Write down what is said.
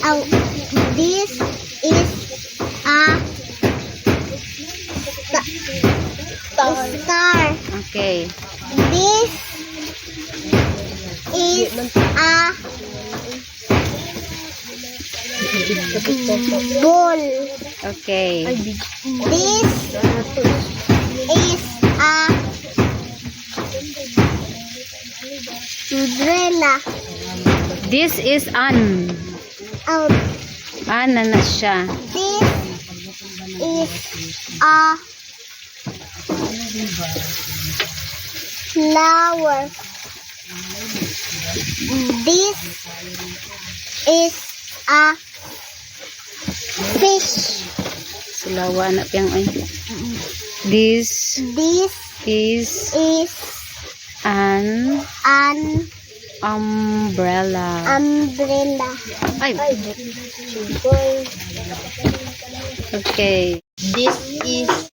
Oh, this is a star. Okay. This is a ball. Okay. This is a umbrella. This is an. Oh, Na siya. this is a flower. This is a fish. Sulawa na piyang ay. This This is is an an umbrella. umbrella. Ay. Okay. This is